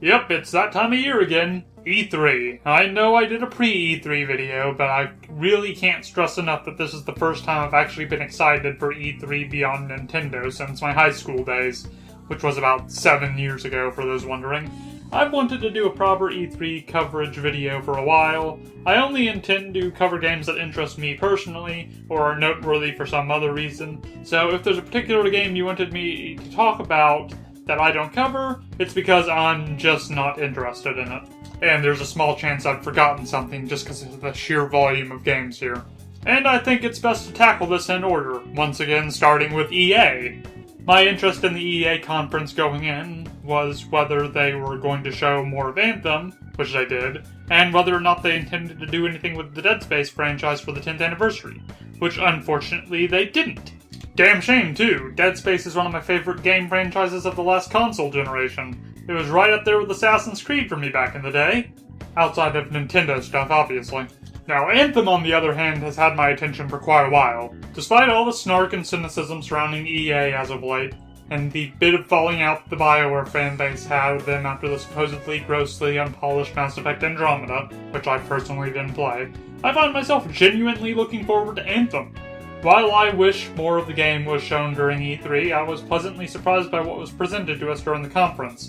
Yep, it's that time of year again. E3. I know I did a pre-E3 video, but I really can't stress enough that this is the first time I've actually been excited for E3 beyond Nintendo since my high school days, which was about 7 years ago for those wondering. I've wanted to do a proper E3 coverage video for a while. I only intend to cover games that interest me personally, or are noteworthy for some other reason, so if there's a particular game you wanted me to talk about that I don't cover, it's because I'm just not interested in it. And there's a small chance I've forgotten something just because of the sheer volume of games here. And I think it's best to tackle this in order, once again starting with EA. My interest in the EA conference going in was whether they were going to show more of Anthem, which they did, and whether or not they intended to do anything with the Dead Space franchise for the 10th anniversary, which unfortunately they didn't. Damn shame, too. Dead Space is one of my favorite game franchises of the last console generation. It was right up there with Assassin's Creed for me back in the day. Outside of Nintendo stuff, obviously. Now, Anthem, on the other hand, has had my attention for quite a while. Despite all the snark and cynicism surrounding EA as of late, and the bit of falling out the BioWare fanbase had with them after the supposedly grossly unpolished Mass Effect Andromeda, which I personally didn't play, I find myself genuinely looking forward to Anthem. While I wish more of the game was shown during E3, I was pleasantly surprised by what was presented to us during the conference.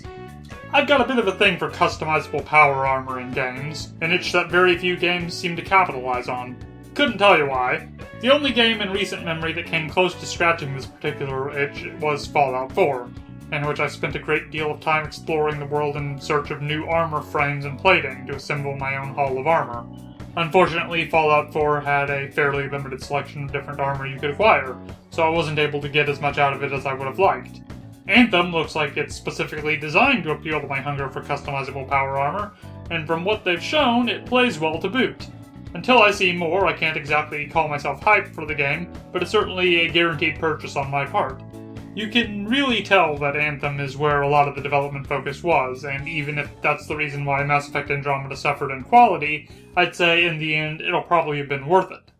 I've got a bit of a thing for customizable power armor in games, an itch that very few games seem to capitalize on. Couldn't tell you why. The only game in recent memory that came close to scratching this particular itch was Fallout 4, in which I spent a great deal of time exploring the world in search of new armor frames and plating to assemble my own Hall of Armor. Unfortunately, Fallout 4 had a fairly limited selection of different armor you could acquire, so I wasn't able to get as much out of it as I would have liked. Anthem looks like it's specifically designed to appeal to my hunger for customizable power armor, and from what they've shown, it plays well to boot. Until I see more, I can't exactly call myself hyped for the game, but it's certainly a guaranteed purchase on my part. You can really tell that Anthem is where a lot of the development focus was, and even if that's the reason why Mass Effect Andromeda suffered in quality, I'd say in the end it'll probably have been worth it.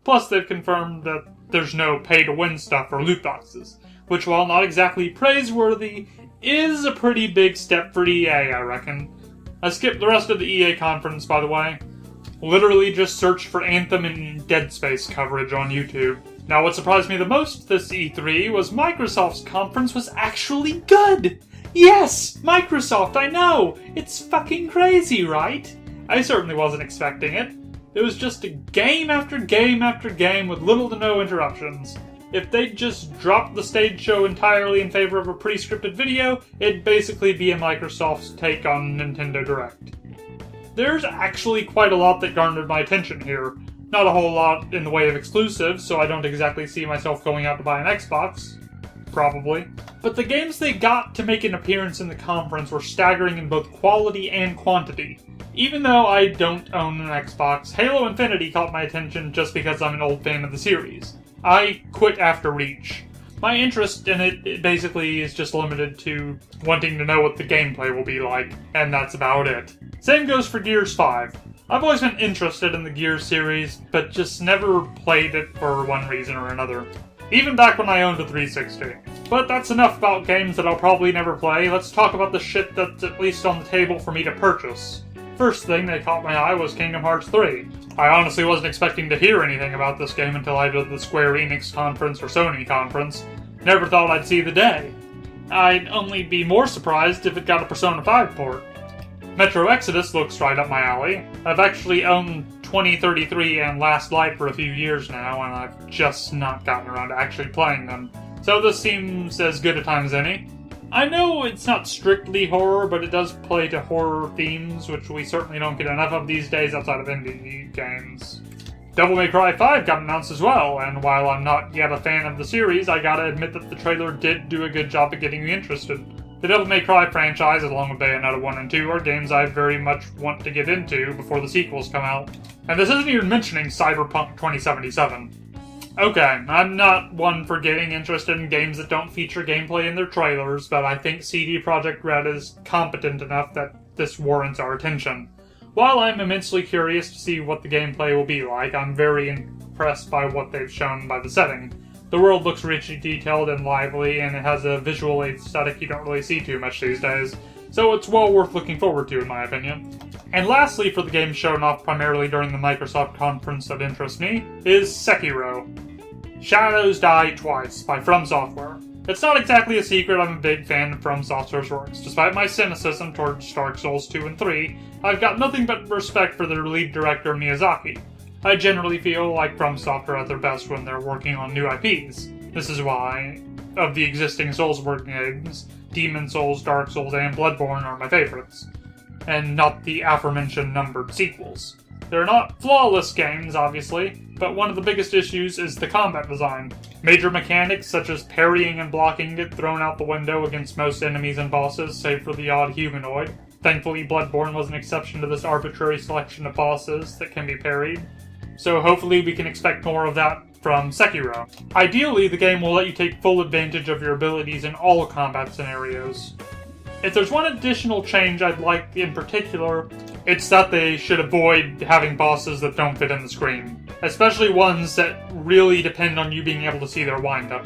Plus, they've confirmed that there's no pay-to-win stuff or loot boxes, which, while not exactly praiseworthy, is a pretty big step for EA, I reckon. I skipped the rest of the EA conference, by the way. Literally just searched for Anthem and Dead Space coverage on YouTube. Now, what surprised me the most this E3 was Microsoft's conference was actually good! Yes! Microsoft, I know! It's fucking crazy, right? I certainly wasn't expecting it. It was just a game after game after game with little to no interruptions. If they'd just dropped the stage show entirely in favor of a pre-scripted video, it'd basically be a Microsoft's take on Nintendo Direct. There's actually quite a lot that garnered my attention here. Not a whole lot in the way of exclusives, so I don't exactly see myself going out to buy an Xbox. Probably. But the games they got to make an appearance in the conference were staggering in both quality and quantity. Even though I don't own an Xbox, Halo Infinity caught my attention just because I'm an old fan of the series. I quit after Reach. My interest in it basically is just limited to wanting to know what the gameplay will be like, and that's about it. Same goes for Gears 5. I've always been interested in the Gears series, but just never played it for one reason or another. Even back when I owned a 360. But that's enough about games that I'll probably never play. Let's talk about the shit that's at least on the table for me to purchase. First thing that caught my eye was Kingdom Hearts 3. I honestly wasn't expecting to hear anything about this game until I did the Square Enix conference or Sony conference. Never thought I'd see the day. I'd only be more surprised if it got a Persona 5 port. Metro Exodus looks right up my alley. I've actually owned 2033 and Last Light for a few years now, and I've just not gotten around to actually playing them. So this seems as good a time as any. I know it's not strictly horror, but it does play to horror themes, which we certainly don't get enough of these days outside of indie games. Devil May Cry 5 got announced as well, and while I'm not yet a fan of the series, I gotta admit that the trailer did do a good job at getting me interested. The Devil May Cry franchise, along with Bayonetta 1 and 2, are games I very much want to get into before the sequels come out. And this isn't even mentioning Cyberpunk 2077. Okay, I'm not one for getting interested in games that don't feature gameplay in their trailers, but I think CD Projekt Red is competent enough that this warrants our attention. While I'm immensely curious to see what the gameplay will be like, I'm very impressed by what they've shown by the setting. The world looks richly detailed and lively, and it has a visual aesthetic you don't really see too much these days. so it's well worth looking forward to in my opinion. And lastly, for the game shown off primarily during the Microsoft conference that interests me, is Sekiro. Shadows Die Twice by From Software. It's not exactly a secret I'm a big fan of From Software's works. Despite my cynicism towards Dark Souls 2 and 3, I've got nothing but respect for their lead director Miyazaki. I generally feel like From Software at their best when they're working on new IPs. This is why, of the existing Soulsborne games, Demon Souls, Dark Souls, and Bloodborne are my favorites, and not the aforementioned numbered sequels. They're not flawless games, obviously, but one of the biggest issues is the combat design. Major mechanics such as parrying and blocking get thrown out the window against most enemies and bosses, save for the odd humanoid. Thankfully, Bloodborne was an exception to this arbitrary selection of bosses that can be parried, so hopefully we can expect more of that from Sekiro. Ideally, the game will let you take full advantage of your abilities in all combat scenarios. If there's one additional change I'd like in particular, it's that they should avoid having bosses that don't fit in the screen. Especially ones that really depend on you being able to see their wind-up.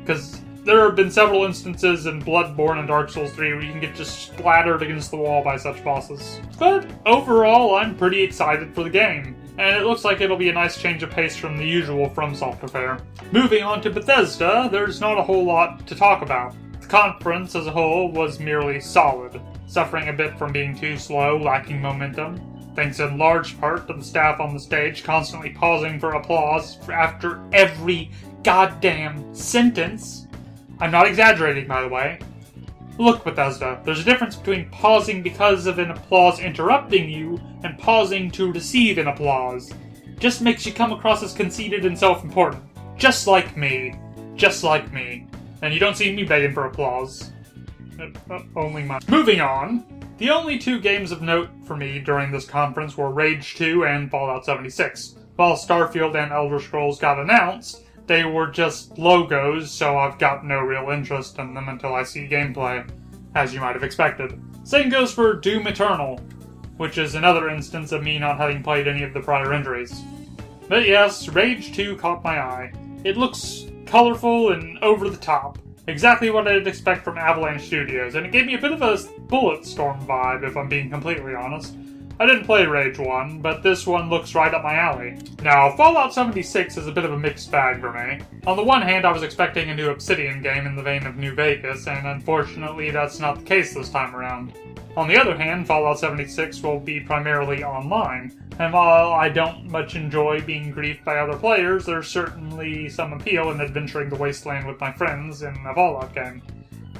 Because there have been several instances in Bloodborne and Dark Souls 3 where you can get just splattered against the wall by such bosses. But overall, I'm pretty excited for the game, and it looks like it'll be a nice change of pace from the usual From Software fare. Moving on to Bethesda, there's not a whole lot to talk about. The conference as a whole was merely solid, suffering a bit from being too slow, lacking momentum, thanks in large part to the staff on the stage constantly pausing for applause after every goddamn sentence. I'm not exaggerating, by the way. Look, Bethesda, there's a difference between pausing because of an applause interrupting you and pausing to receive an applause. Just makes you come across as conceited and self-important. Just like me. Just like me. And you don't see me begging for applause. Only mine. Moving on, the only two games of note for me during this conference were Rage 2 and Fallout 76. While Starfield and Elder Scrolls got announced, they were just logos, so I've got no real interest in them until I see gameplay, as you might have expected. Same goes for Doom Eternal, which is another instance of me not having played any of the prior entries. But yes, Rage 2 caught my eye. It looks colorful and over the top. Exactly what I'd expect from Avalanche Studios, and it gave me a bit of a Bulletstorm vibe, if I'm being completely honest. I didn't play Rage 1, but this one looks right up my alley. Now, Fallout 76 is a bit of a mixed bag for me. On the one hand, I was expecting a new Obsidian game in the vein of New Vegas, and unfortunately that's not the case this time around. On the other hand, Fallout 76 will be primarily online, and while I don't much enjoy being griefed by other players, there's certainly some appeal in adventuring the wasteland with my friends in a Fallout game.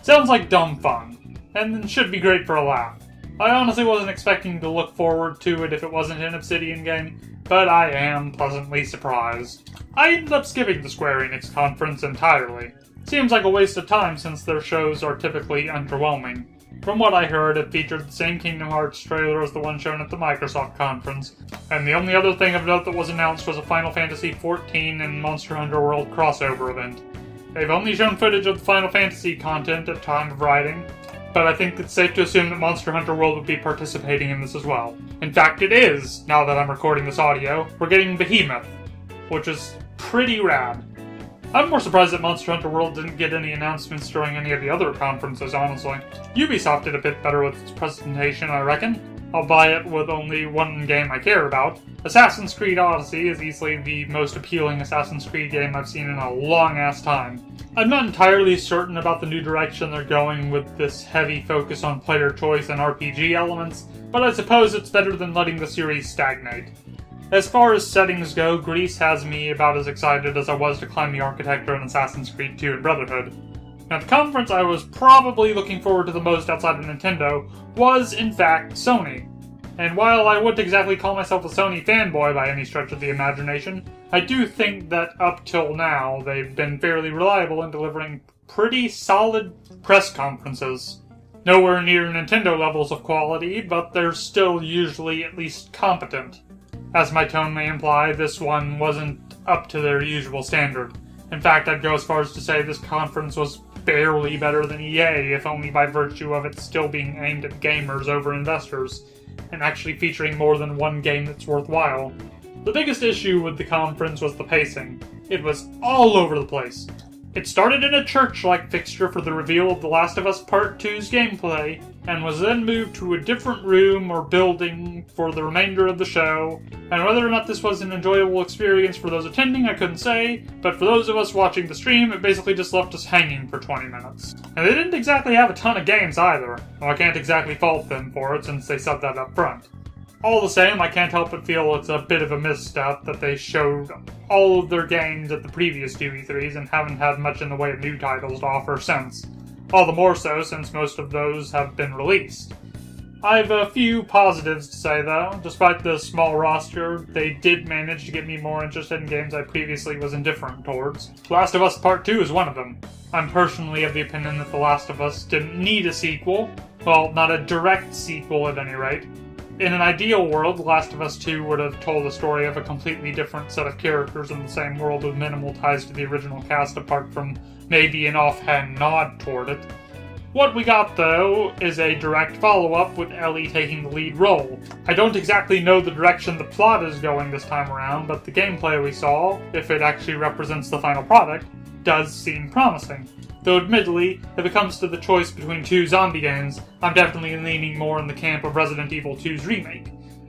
Sounds like dumb fun, and should be great for a laugh. I honestly wasn't expecting to look forward to it if it wasn't an Obsidian game, but I am pleasantly surprised. I ended up skipping the Square Enix conference entirely. Seems like a waste of time since their shows are typically underwhelming. From what I heard, it featured the same Kingdom Hearts trailer as the one shown at the Microsoft conference, and the only other thing of note that was announced was a Final Fantasy XIV and Monster Hunter World crossover event. They've only shown footage of the Final Fantasy content at time of writing, but I think it's safe to assume that Monster Hunter World would be participating in this as well. In fact, it is, now that I'm recording this audio. We're getting Behemoth, which is pretty rad. I'm more surprised that Monster Hunter World didn't get any announcements during any of the other conferences, honestly. Ubisoft did a bit better with its presentation, I reckon. I'll buy it with only one game I care about. Assassin's Creed Odyssey is easily the most appealing Assassin's Creed game I've seen in a long-ass time. I'm not entirely certain about the new direction they're going with this heavy focus on player choice and RPG elements, but I suppose it's better than letting the series stagnate. As far as settings go, Greece has me about as excited as I was to climb the architecture in Assassin's Creed 2 and Brotherhood. At the conference I was probably looking forward to the most outside of Nintendo was, in fact, Sony. And while I wouldn't exactly call myself a Sony fanboy by any stretch of the imagination, I do think that up till now they've been fairly reliable in delivering pretty solid press conferences. Nowhere near Nintendo levels of quality, but they're still usually at least competent. As my tone may imply, this one wasn't up to their usual standard. In fact, I'd go as far as to say this conference was barely better than EA, if only by virtue of it still being aimed at gamers over investors, and actually featuring more than one game that's worthwhile. The biggest issue with the conference was the pacing. It was all over the place. It started in a church-like fixture for the reveal of The Last of Us Part 2's gameplay, and was then moved to a different room or building for the remainder of the show, and whether or not this was an enjoyable experience for those attending, I couldn't say, but for those of us watching the stream, it basically just left us hanging for 20 minutes. And they didn't exactly have a ton of games either, though I can't exactly fault them for it since they said that up front. All the same, I can't help but feel it's a bit of a misstep that they showed all of their games at the previous two E3s and haven't had much in the way of new titles to offer since. All the more so since most of those have been released. I have a few positives to say though. Despite the small roster, they did manage to get me more interested in games I previously was indifferent towards. Last of Us Part 2 is one of them. I'm personally of the opinion that The Last of Us didn't need a sequel. Well, not a direct sequel at any rate. In an ideal world, The Last of Us 2 would have told the story of a completely different set of characters in the same world with minimal ties to the original cast apart from maybe an offhand nod toward it. What we got, though, is a direct follow-up with Ellie taking the lead role. I don't exactly know the direction the plot is going this time around, but the gameplay we saw, if it actually represents the final product, does seem promising. Though admittedly, if it comes to the choice between two zombie games, I'm definitely leaning more in the camp of Resident Evil 2's remake.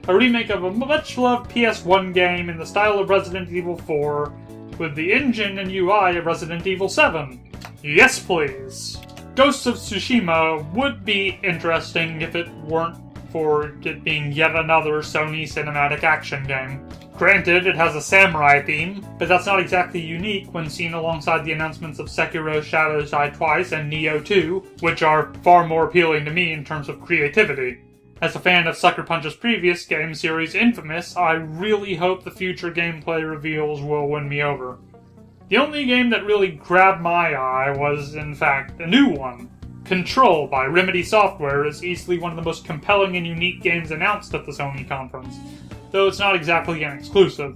A remake of a much-loved PS1 game in the style of Resident Evil 4, with the engine and UI of Resident Evil 7. Yes, please! Ghosts of Tsushima would be interesting if it weren't for it being yet another Sony cinematic action game. Granted, it has a samurai theme, but that's not exactly unique when seen alongside the announcements of Sekiro Shadows Die Twice and Nioh 2, which are far more appealing to me in terms of creativity. As a fan of Sucker Punch's previous game series Infamous, I really hope the future gameplay reveals will win me over. The only game that really grabbed my eye was, in fact, a new one. Control by Remedy Software is easily one of the most compelling and unique games announced at the Sony conference, though it's not exactly an exclusive.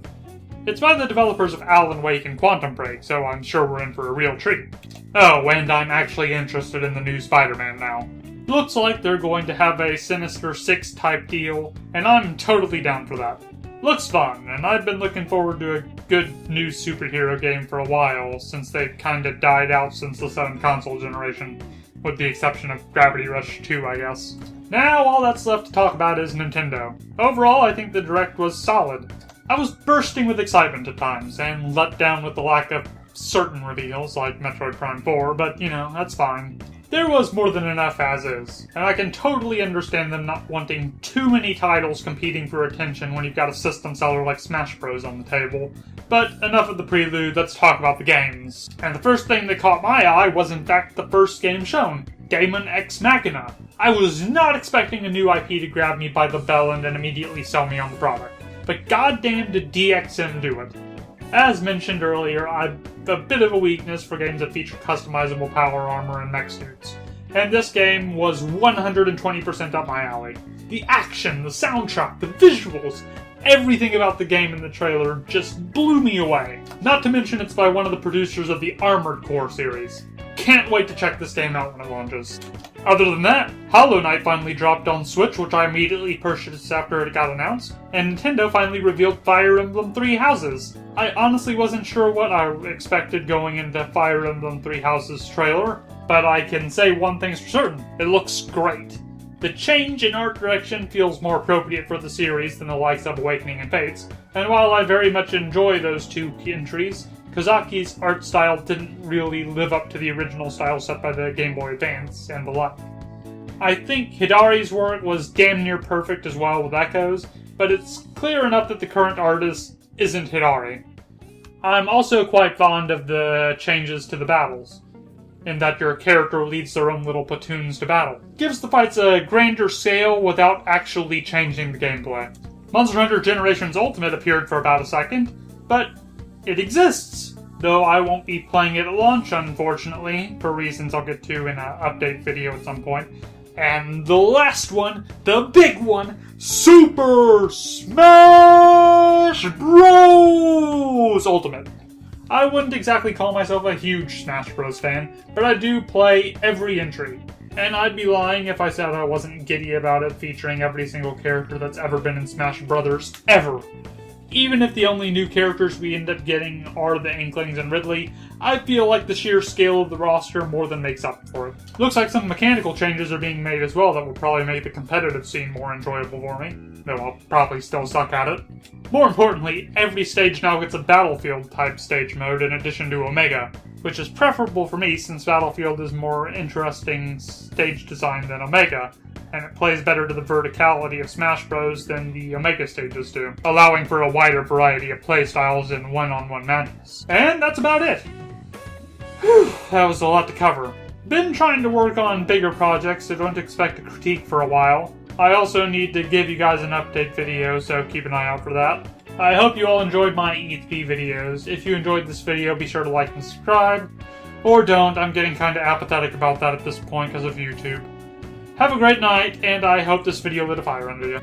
It's by the developers of Alan Wake and Quantum Break, so I'm sure we're in for a real treat. Oh, and I'm actually interested in the new Spider-Man now. Looks like they're going to have a Sinister Six type deal, and I'm totally down for that. Looks fun, and I've been looking forward to a good new superhero game for a while, since they've kinda died out since the second console generation, with the exception of Gravity Rush 2, I guess. Now, all that's left to talk about is Nintendo. Overall, I think the Direct was solid. I was bursting with excitement at times, and let down with the lack of certain reveals, like Metroid Prime 4, but, that's fine. There was more than enough as is, and I can totally understand them not wanting too many titles competing for attention when you've got a system seller like Smash Bros. On the table. But enough of the prelude, let's talk about the games. And the first thing that caught my eye was in fact the first game shown, Daemon X Machina. I was not expecting a new IP to grab me by the bell and then immediately sell me on the product, but goddamn did DXM do it. As mentioned earlier, I've a bit of a weakness for games that feature customizable power armor and mech suits, and this game was 120% up my alley. The action, the soundtrack, the visuals, everything about the game in the trailer just blew me away. Not to mention it's by one of the producers of the Armored Core series. Can't wait to check this game out when it launches. Other than that, Hollow Knight finally dropped on Switch, which I immediately purchased after it got announced, and Nintendo finally revealed Fire Emblem Three Houses. I honestly wasn't sure what I expected going into Fire Emblem Three Houses trailer, but I can say one thing's for certain, it looks great. The change in art direction feels more appropriate for the series than the likes of Awakening and Fates, and while I very much enjoy those two entries, Kazaki's art style didn't really live up to the original style set by the Game Boy Advance and the like. I think Hidari's work was damn near perfect as well with Echoes, but it's clear enough that the current artist isn't Hidari. I'm also quite fond of the changes to the battles, in that your character leads their own little platoons to battle. Gives the fights a grander scale without actually changing the gameplay. Monster Hunter Generations Ultimate appeared for about a second, but it exists, though I won't be playing it at launch, unfortunately, for reasons I'll get to in an update video at some point. And the last one, the big one, Super Smash Bros. Ultimate. I wouldn't exactly call myself a huge Smash Bros. Fan, but I do play every entry. And I'd be lying if I said I wasn't giddy about it featuring every single character that's ever been in Smash Brothers, ever. Even if the only new characters we end up getting are the Inklings and Ridley, I feel like the sheer scale of the roster more than makes up for it. Looks like some mechanical changes are being made as well that will probably make the competitive scene more enjoyable for me, though I'll probably still suck at it. More importantly, every stage now gets a Battlefield-type stage mode in addition to Omega, which is preferable for me since Battlefield is more interesting stage design than Omega, and it plays better to the verticality of Smash Bros. Than the Omega stages do, allowing for a wider variety of playstyles in one-on-one matches. And that's about it! Whew, that was a lot to cover. Been trying to work on bigger projects, so don't expect a critique for a while. I also need to give you guys an update video, so keep an eye out for that. I hope you all enjoyed my E3 videos. If you enjoyed this video, be sure to like and subscribe. Or don't, I'm getting kinda apathetic about that at this point because of YouTube. Have a great night, and I hope this video lit a fire under you.